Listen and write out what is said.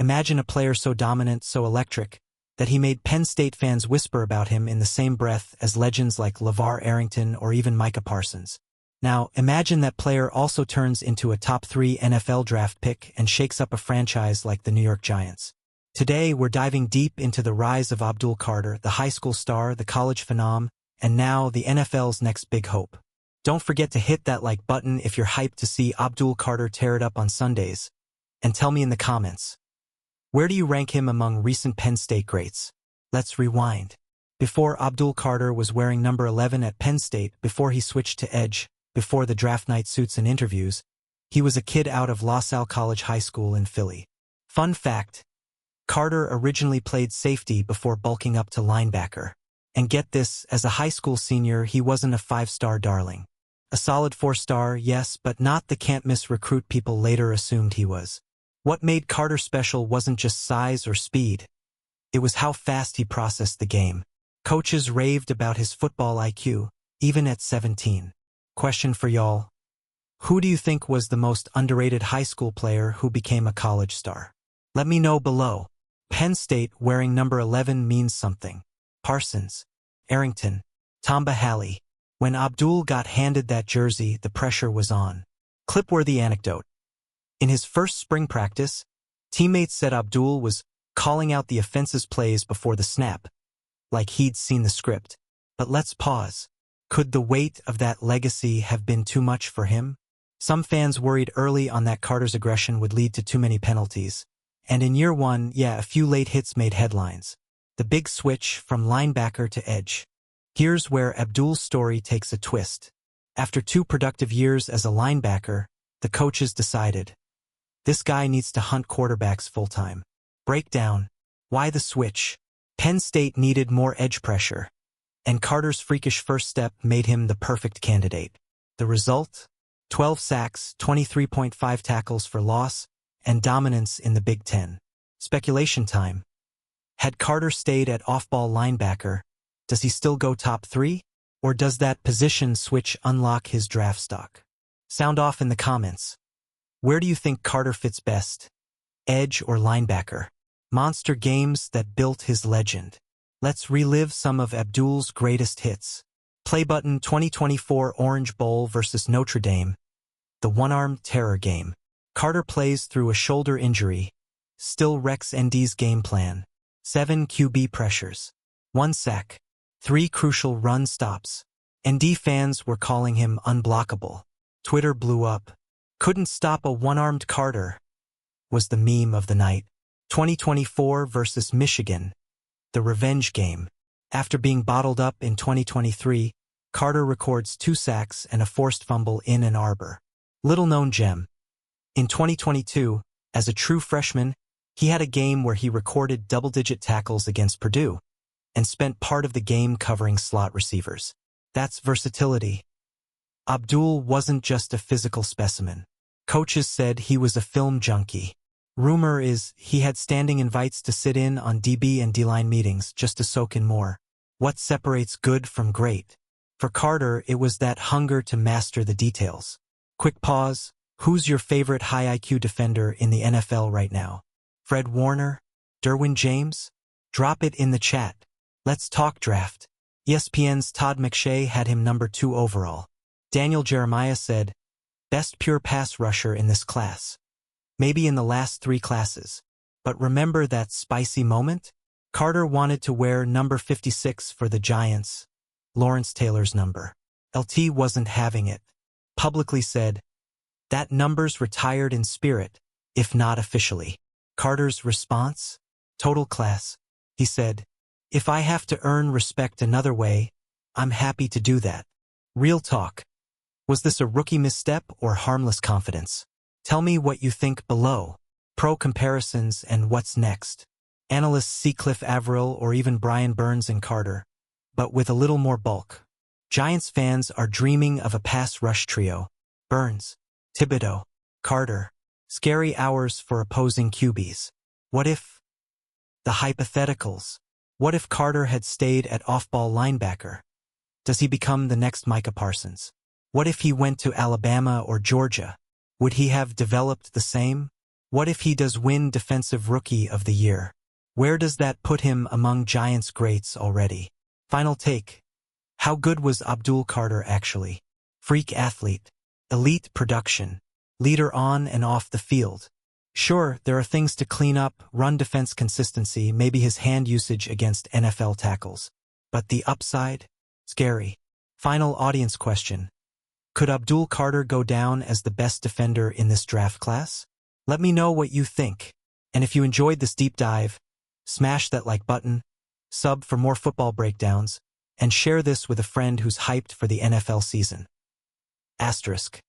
Imagine a player so dominant, so electric, that he made Penn State fans whisper about him in the same breath as legends like LeVar Arrington or even Micah Parsons. Now, imagine that player also turns into a top 3 NFL draft pick and shakes up a franchise like the New York Giants. Today, we're diving deep into the rise of Abdul Carter, the high school star, the college phenom, and now the NFL's next big hope. Don't forget to hit that like button if you're hyped to see Abdul Carter tear it up on Sundays. And tell me in the comments, where do you rank him among recent Penn State greats? Let's rewind. Before Abdul Carter was wearing number 11 at Penn State, before he switched to edge, before the draft night suits and interviews, he was a kid out of LaSalle College High School in Philly. Fun fact, Carter originally played safety before bulking up to linebacker. And get this, as a high school senior, he wasn't a 5-star darling. A solid 4-star, yes, but not the can't-miss recruit people later assumed he was. What made Carter special wasn't just size or speed. It was how fast he processed the game. Coaches raved about his football IQ, even at 17. Question for y'all. Who do you think was the most underrated high school player who became a college star? Let me know below. Penn State wearing number 11 means something. Parsons, Arrington, Tamba Hali. When Abdul got handed that jersey, the pressure was on. Clip-worthy anecdote. In his first spring practice, teammates said Abdul was calling out the offense's plays before the snap, like he'd seen the script. But let's pause. Could the weight of that legacy have been too much for him? Some fans worried early on that Carter's aggression would lead to too many penalties. And in year one, a few late hits made headlines. The big switch from linebacker to edge. Here's where Abdul's story takes a twist. After 2 productive years as a linebacker, the coaches decided, this guy needs to hunt quarterbacks full-time. Breakdown. Why the switch? Penn State needed more edge pressure, and Carter's freakish first step made him the perfect candidate. The result? 12 sacks, 23.5 tackles for loss, and dominance in the Big Ten. Speculation time. Had Carter stayed at off-ball linebacker, does he still go top 3? Or does that position switch unlock his draft stock? Sound off in the comments. Where do you think Carter fits best? Edge or linebacker? Monster games that built his legend. Let's relive some of Abdul's greatest hits. Play button 2024 Orange Bowl versus Notre Dame. The one-armed terror game. Carter plays through a shoulder injury. Still wrecks ND's game plan. 7 QB pressures. 1 sack. 3 crucial run stops. ND fans were calling him unblockable. Twitter blew up. Couldn't stop a one-armed Carter, was the meme of the night. 2024 versus Michigan. The revenge game. After being bottled up in 2023, Carter records 2 sacks and a forced fumble in Ann Arbor. Little-known gem. In 2022, as a true freshman, he had a game where he recorded double-digit tackles against Purdue and spent part of the game covering slot receivers. That's versatility. Abdul wasn't just a physical specimen. Coaches said he was a film junkie. Rumor is he had standing invites to sit in on DB and D-line meetings just to soak in more. What separates good from great? For Carter, it was that hunger to master the details. Quick pause. Who's your favorite high IQ defender in the NFL right now? Fred Warner? Derwin James? Drop it in the chat. Let's talk draft. ESPN's Todd McShay had him number 2 overall. Daniel Jeremiah said, best pure pass rusher in this class. Maybe in the last 3 classes. But remember that spicy moment? Carter wanted to wear number 56 for the Giants, Lawrence Taylor's number. LT wasn't having it. Publicly said, that number's retired in spirit, if not officially. Carter's response? Total class. He said, if I have to earn respect another way, I'm happy to do that. Real talk. Was this a rookie misstep or harmless confidence? Tell me what you think below. Pro comparisons and what's next. Analysts see Cliff Averill or even Brian Burns and Carter, but with a little more bulk. Giants fans are dreaming of a pass rush trio. Burns, Thibodeau, Carter. Scary hours for opposing QBs. What if? The hypotheticals. What if Carter had stayed at off-ball linebacker? Does he become the next Micah Parsons? What if he went to Alabama or Georgia? Would he have developed the same? What if he does win Defensive Rookie of the Year? Where does that put him among Giants greats already? Final take. How good was Abdul Carter actually? Freak athlete. Elite production. Leader on and off the field. Sure, there are things to clean up, run defense consistency, maybe his hand usage against NFL tackles. But the upside? Scary. Final audience question. Could Abdul Carter go down as the best defender in this draft class? Let me know what you think. And if you enjoyed this deep dive, smash that like button, sub for more football breakdowns, and share this with a friend who's hyped for the NFL season. Asterisk.